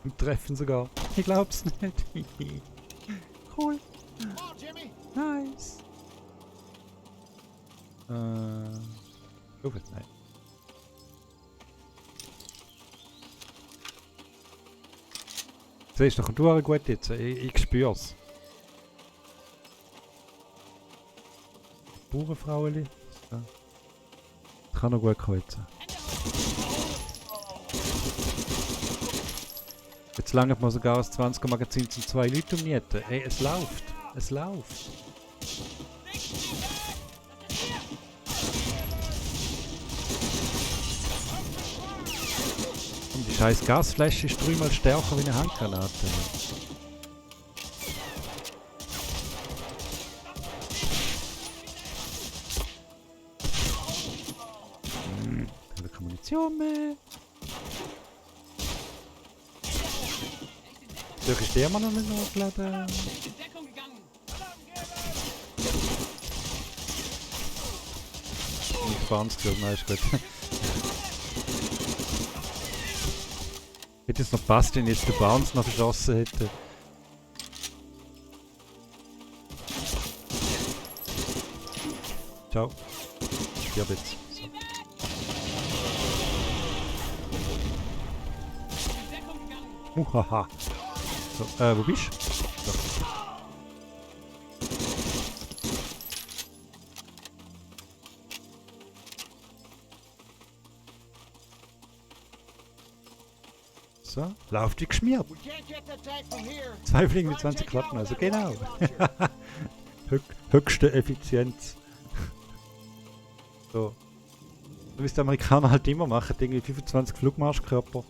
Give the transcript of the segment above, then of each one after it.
Und treffen sogar. Ich glaub's nicht. Cool. Nice. Oh, nein. Siehst du, kommt du gut jetzt. Ich spür's. Bauernfraueli. Ja. Das kann noch gut kreuzen. Jetzt langt man sogar das 20er Magazin zum 2 Leute umnieten. Ey, es läuft. Es läuft. Und die scheiß Gasflasche ist 3-mal stärker wie eine Handgranate. Keine Munition mehr. Durch ist der immer noch nicht nachgeladen. Ich fahre es gehört, nein, ist gut. Hätte es noch passt, wenn jetzt der Barnes noch verschossen hätte. Ciao. Ich hab jetzt. So. Muhaha. So, wo bist du? So, lauft wie geschmiert. 2 Fliegen mit 20 Klappen, also genau. Höchste Effizienz. So. So wie es die Amerikaner halt immer machen, irgendwie 25 Flugmarschkörper.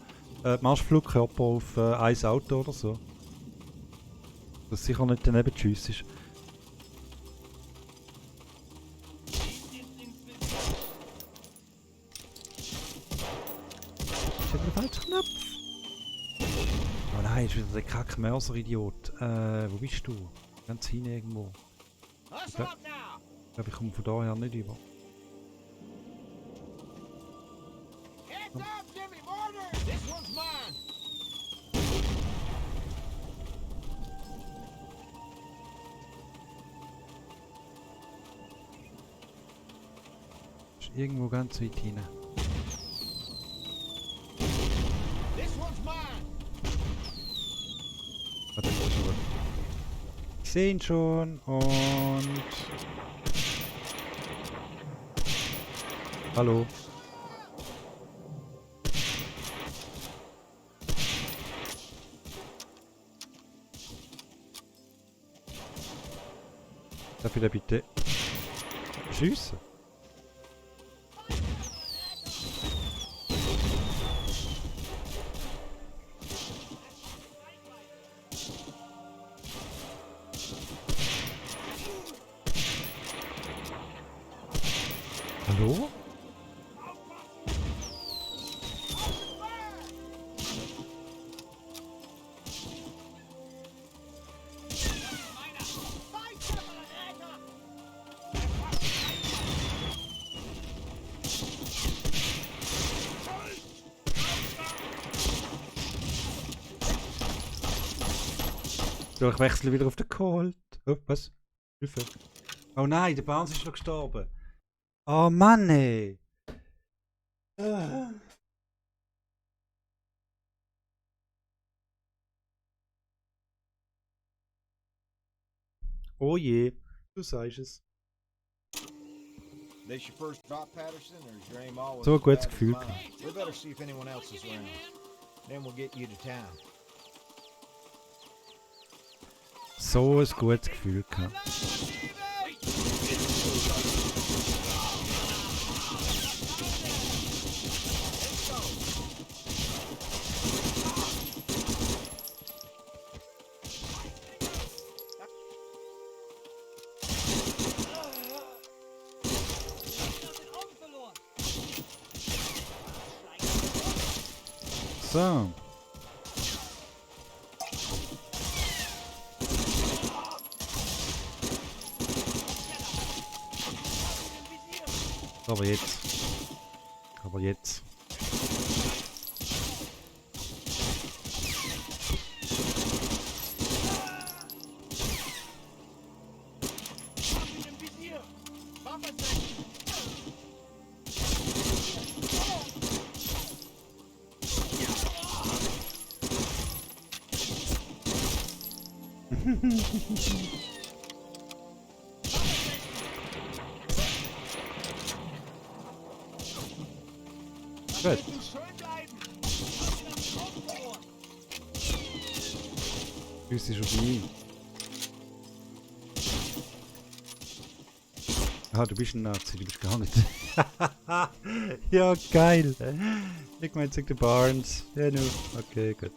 Marschflugkörper auf ein Auto oder so. Das sicher nicht daneben tschüss ist. Ist ja der falsche Knopf. Oh nein, ist wieder der Kack-Mörser-Idiot. Wo bist du? Ganz hinten irgendwo. Ich glaube, ich komme von daher nicht über. Ist irgendwo ganz weit hinein. Warte, ich sehe ihn schon und... Hallo. Darf ich da bitte schiessen? Hallo? So, ich wechsle wieder auf den Colt. Oh, was? Hilfe. Oh nein, der Barnes ist noch gestorben. Oh Mann, ey. Oh je, du sagst es. So ein gutes Gefühl. So ein gutes Gefühl gehabt. So. Aber jetzt. Aber jetzt. Gut. Grüß dich schon bei. Ah, du bist ein Nazi, du bist gar nicht. Ja, geil. Ich meine, sagt der Barnes. Ja, nur. Okay, gut.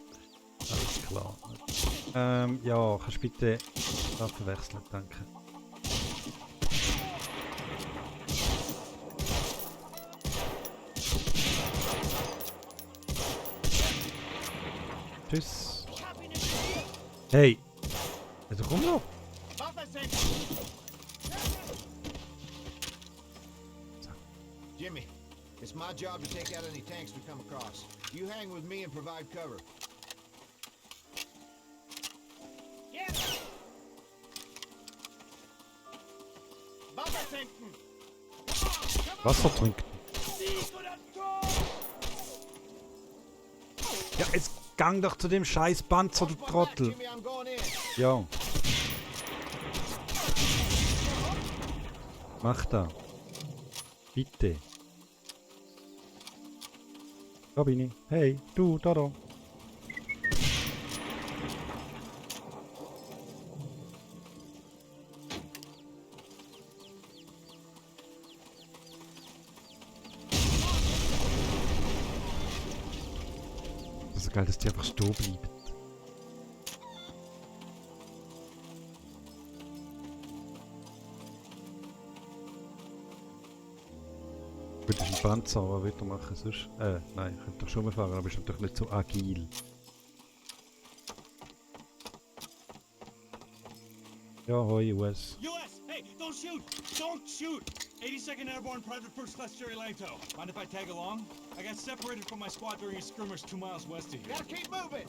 Alles klar. Ja, kannst du bitte Waffe wechseln, danke. Tschüss. Hey! Also komm doch! Jimmy, it's my job to take out any tanks we come across. You hang with me and provide cover. Wasser trinken. Ja, jetzt gang doch zu dem scheiß Panzer, du Trottel. Jimmy, I'm going in. Ja. Mach da. Bitte. Da bin ich. Hey, du, da. Das ist so geil, dass die einfach stehen bleiben. Gut, das ist ein Panzer, aber weitermachen sonst. Nein, ich könnte doch schon mal fahren, aber ist natürlich nicht so agil. Ja, hoi, US. US! Hey, don't shoot! Don't shoot! 82nd Airborne Private First Class Jerry Langto. Mind if I tag along? I got separated from my squad during a skirmish 2 miles west of here. Gotta keep moving.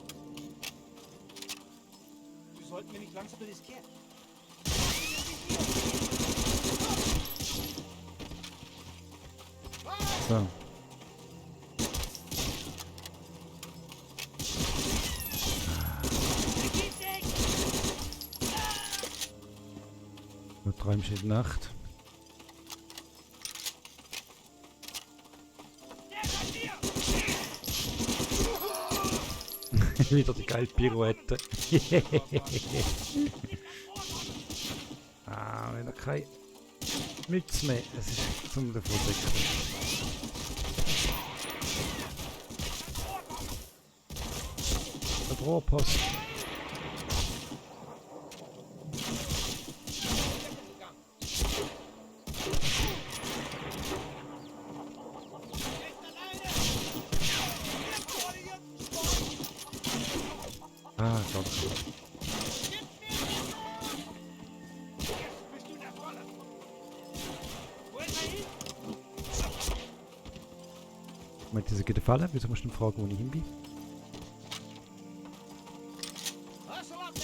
Wir sollten mir nicht langsam riskieren. So. Du träumst in der Nacht. Wieder die geile Pirouette. Ah, wieder keine Mütze mehr. Es ist zum davon decken. Der Rohrpost. Ah, Gott. Meint ihr, sie geht Falle? Wieso musst du denn fragen, wo ich hin bin? Hustle up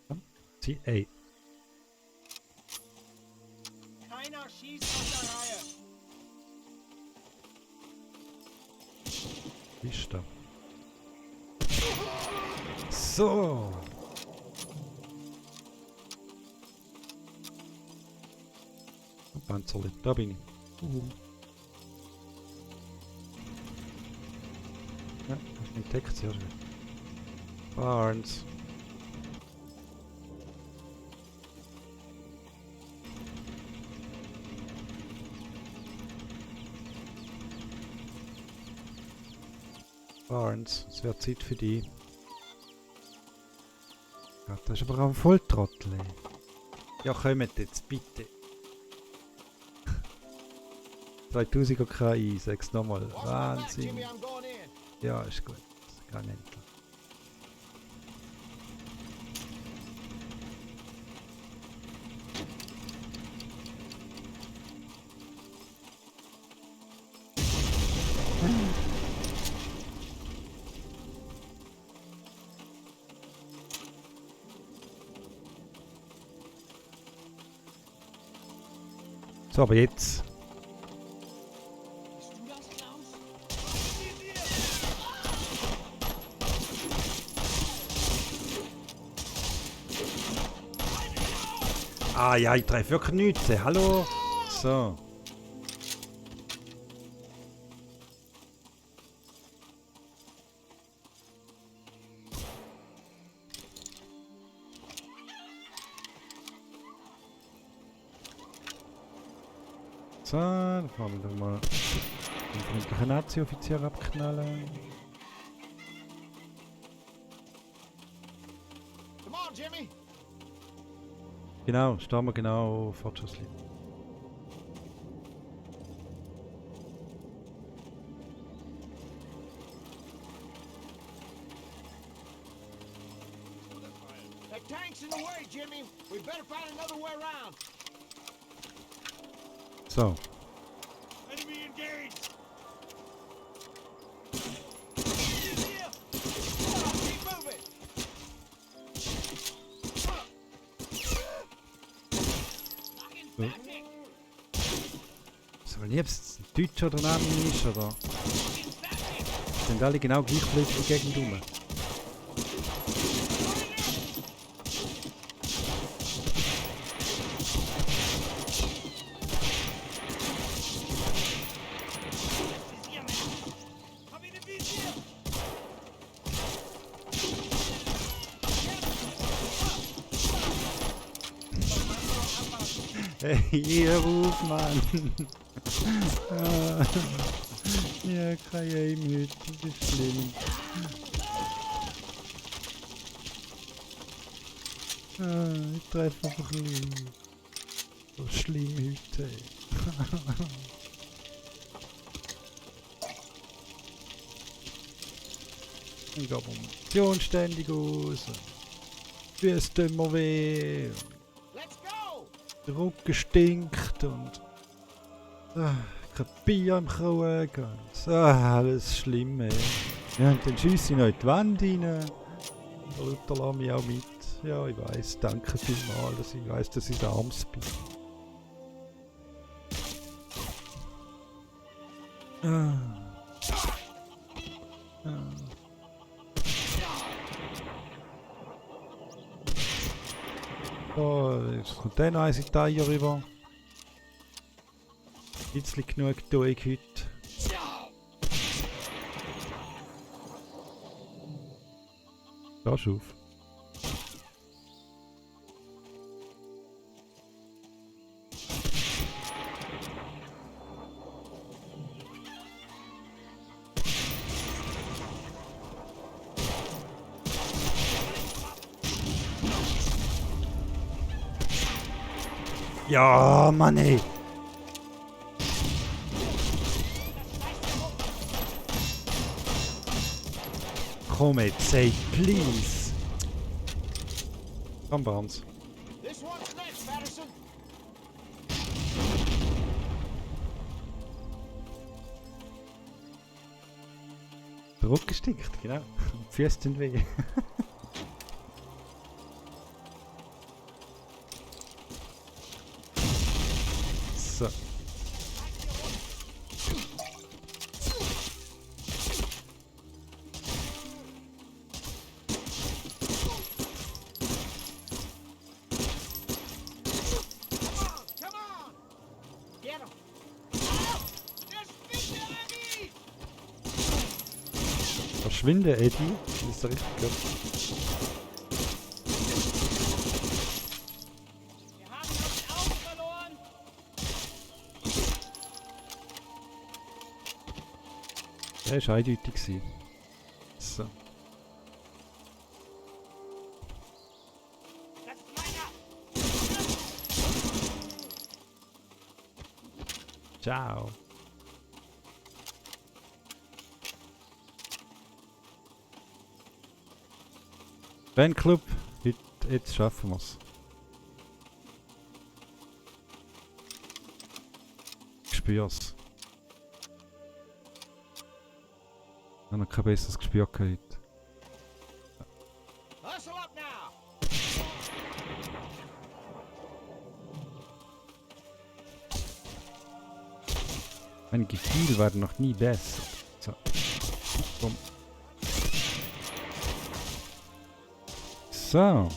now. Sie, ey. Keiner schießt aus der Reihe. Ist da. So. Panzerli, da bin ich. Ja, hast du entdeckt, sehr schön. Barnes. Barnes, es wird Zeit für dich. Ja, das ist aber auch ein Volltrottel. Ey. Ja, kommt jetzt, bitte. 2000er KI, sag's nochmal. Watch my back, Wahnsinn. Jimmy, I'm going in. Ja, ist gut. Kann endlich. So, aber jetzt. Bist du das, Klaus? Ah ja, ich treffe wirklich nichts. Hallo? So. So, dann fahren wir doch mal den freundlichen Nazi-Offizier abknallen. Come on, Jimmy. Genau, stehen wir genau vor der Schusslinie. That tank's in the way, Jimmy. We better find another way around. So. Enemy engaged! Keep moving. So, liebst ein Deutscher oder neben ist, oder? Sind alle genau gleich blöd in der Gegend rum. Hey, ruf, Mann! Ja, kein Aim heute, das ist schlimm. Ich treffe einfach nicht. So schlimm heute. Ich gebe Munition ständig aus. Wie es tut mir weh. Let's go. Der Rücken stinkt und kein Bier im Krug und alles schlimm, ey. Ja, und dann schiesse ich noch in die Wand rein. Luther lässt mich auch mit. Ja, ich weiss, danke vielmals, dass ich weiss, dass ich arms bin. So, jetzt kommt dann noch eins in die Eier rüber. Ein bisschen genug durch heute. Da auf. Ja, Mann, ey. Komm jetzt, say please. Komm, Barnes. This one's next, Patterson. Der Rücken stinkt, genau. Die Füße sind weh. So. Come on. Get him. Verschwinde, Eddie. Das ist der richtig gut. Wir haben uns auch verloren! Der war eindeutig gewesen. So. Das ist meiner! Ciao. Fanclub, jetzt schaffen wir es. Ich spür's. Ich habe noch kein besseres Gespür gehabt. Hustle up now. Meine Gefühle werden noch nie besser. So. Komm. So.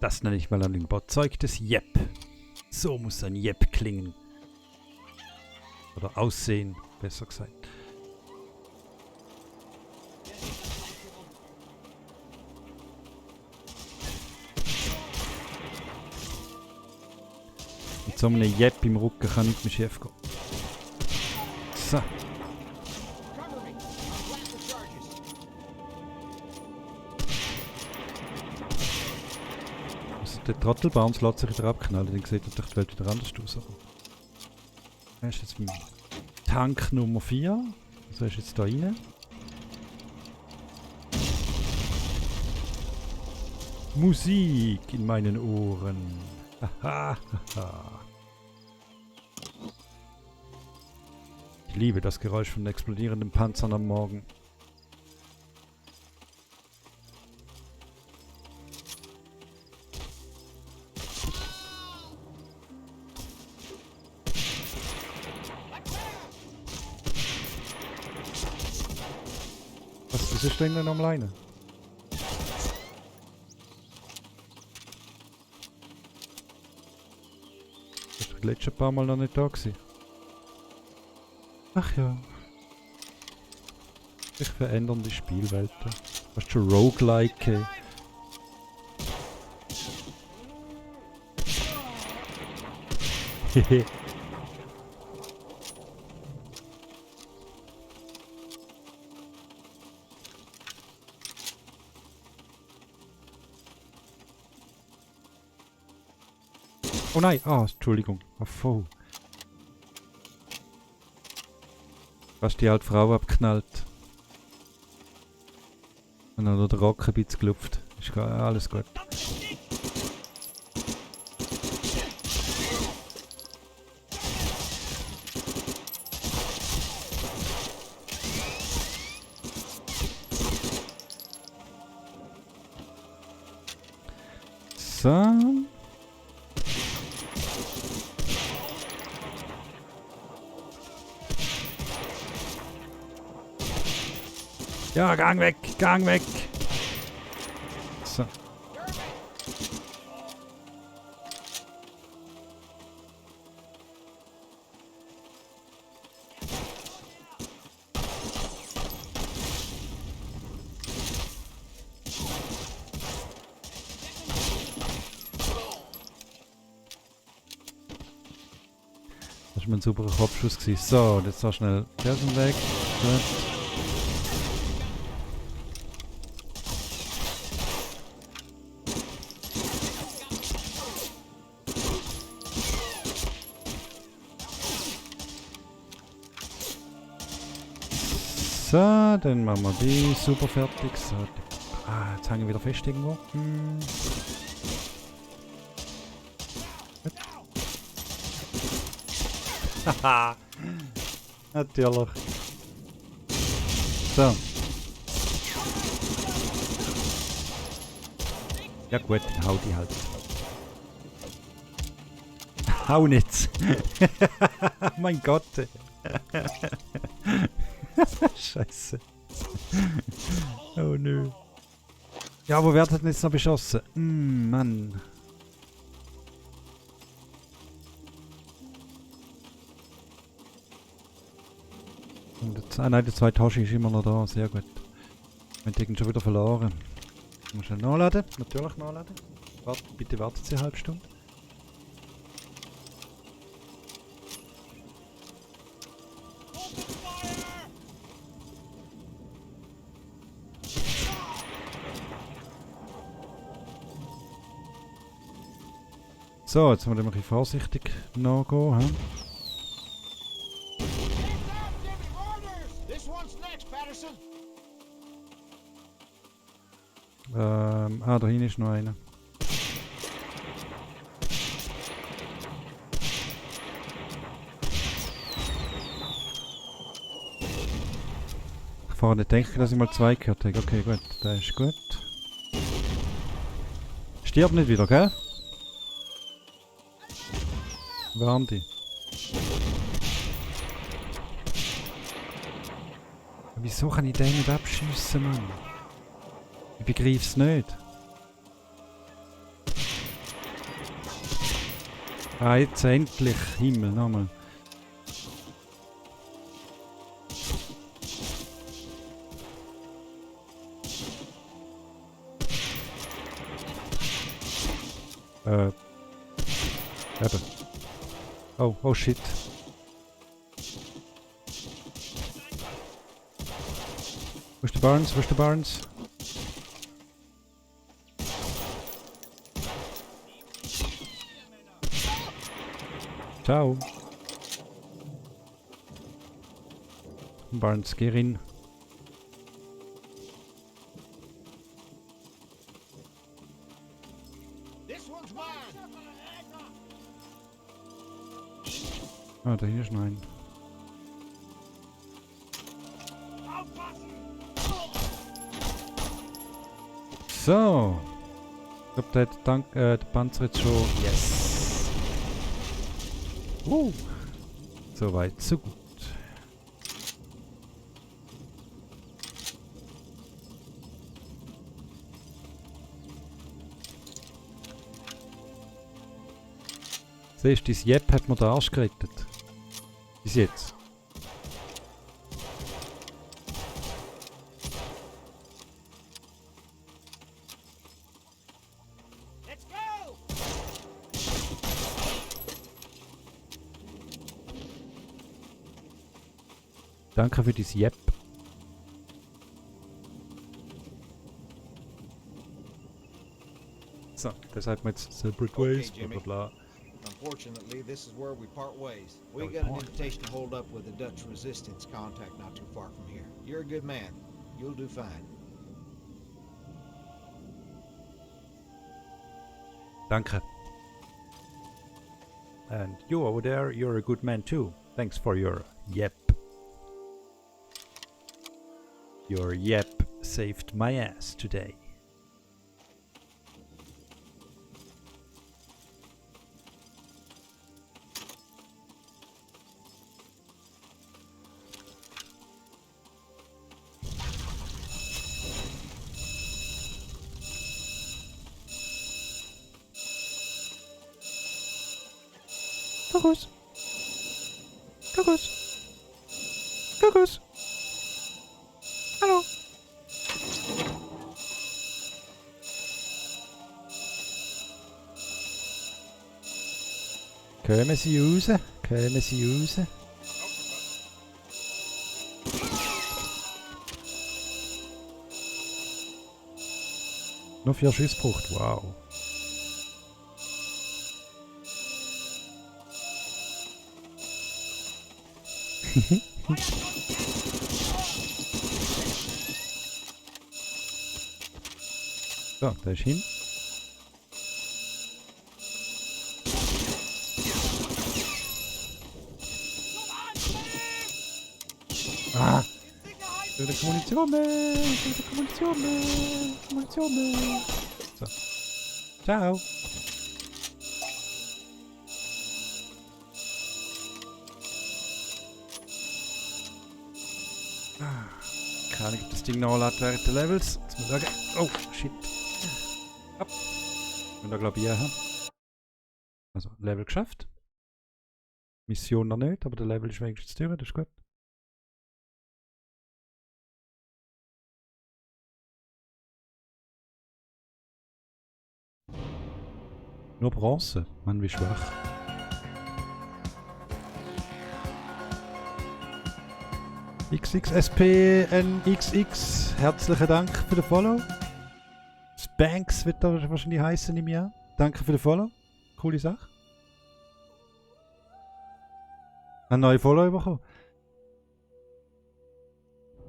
Das nenne ich mal ein überzeugtes Jep. So muss ein Jep klingen. Oder aussehen, besser gesagt. Mit so einem Jep im Rücken kann nicht mehr schief gehen. So. Cover me. I'll blast the charges. Also der Trottelbaum lässt sich wieder abknallen, dann sieht natürlich die Welt wieder anders aus. Das ist jetzt mein Tank Nummer 4. Also ist jetzt da rein. Musik in meinen Ohren. Ich liebe das Geräusch von explodierenden Panzern am Morgen. Was ist denn noch alleine? Das war die letzten paar Mal noch nicht da gewesen. Ach ja. Sich verändernde Spielwelten. Fast schon Roguelike. Hehe. Oh nein, Entschuldigung. Oh, voll. Fast die alte Frau abknallt. Und dann noch der Rock ein bisschen gelupft. Ist alles gut. So. Ja, Gang weg, Gang weg. So. Das war ein superer Kopfschuss gewesen. So, jetzt so schnell Kerzen weg. Gut. So, dann machen wir die super fertig. So, jetzt hängen wir wieder fest irgendwo. Haha, natürlich. So. Ja gut, dann hau die halt. Hau nicht! Mein Gott! Scheiße. Oh nö. Ja, wo wird denn jetzt noch beschossen? Mann. Nein, der zweite Tasche ist immer noch da. Sehr gut. Wir haben den schon wieder verloren. Muss schnell nachladen. Natürlich nachladen. Bitte wartet Sie eine halbe Stunde. So, jetzt müssen wir ein bisschen vorsichtig nachgehen. He? Da hinten ist noch einer. Ich vorher nicht denken, dass ich mal zwei gehört habe. Okay, gut, der ist gut. Stirb nicht wieder, gell? Warm die. Wieso kann ich den nicht abschiessen, Mann? Ich begreife es nicht. Ah, jetzt endlich. Himmel, nochmal. Eben. Oh, oh shit. Wo ist der Barnes? Wo ist der Barnes? Ciao. Barnes, geh rein. This one's mine. Ah, da hier ist noch ein. So. Ich glaube, der hat der Panzer jetzt schon. Yes. So weit, so gut. Siehst du, dein Jep hat mir den Arsch gerettet. Bis jetzt. Let's go. Danke für dein Jep. So, das sagt man jetzt separate ways, bla bla bla. Unfortunately, this is where we part ways. We we got an part invitation to hold up with the Dutch resistance contact not too far from here. You're a good man. You'll do fine. Danke. And you over there, you're a good man too. Thanks for your yep. Your yep saved my ass today. Kuckuck. Kuckuck. Kuckuck. Hallo. Kommen Sie raus. Kommen Sie raus. Nur 4 Schüsse braucht. Wow. So, da ist hin. Ah! Für die Munition mehr! Für die Munition mehr! Munition mehr! So. Ciao! Keine Ahnung, ob das Ding noch anlädt während der Levels. Jetzt muss ich sagen. Oh, shit. Ab. Ich bin da glaube ich haben. Also, Level geschafft. Mission noch nicht, aber der Level ist wenigstens durch, das ist gut. Nur Bronze. Mann, wie schwach. XXSPNXX, herzlichen Dank für den Follow. Spanks wird da wahrscheinlich heißen im Jahr. Danke für den Follow. Coole Sache. Ein neuer Follow bekommen.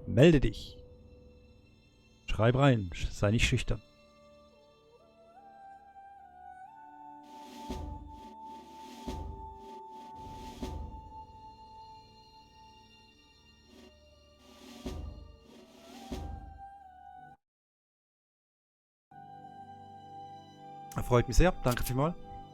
Melde dich. Schreib rein, sei nicht schüchtern. Freut mich sehr. Danke vielmals.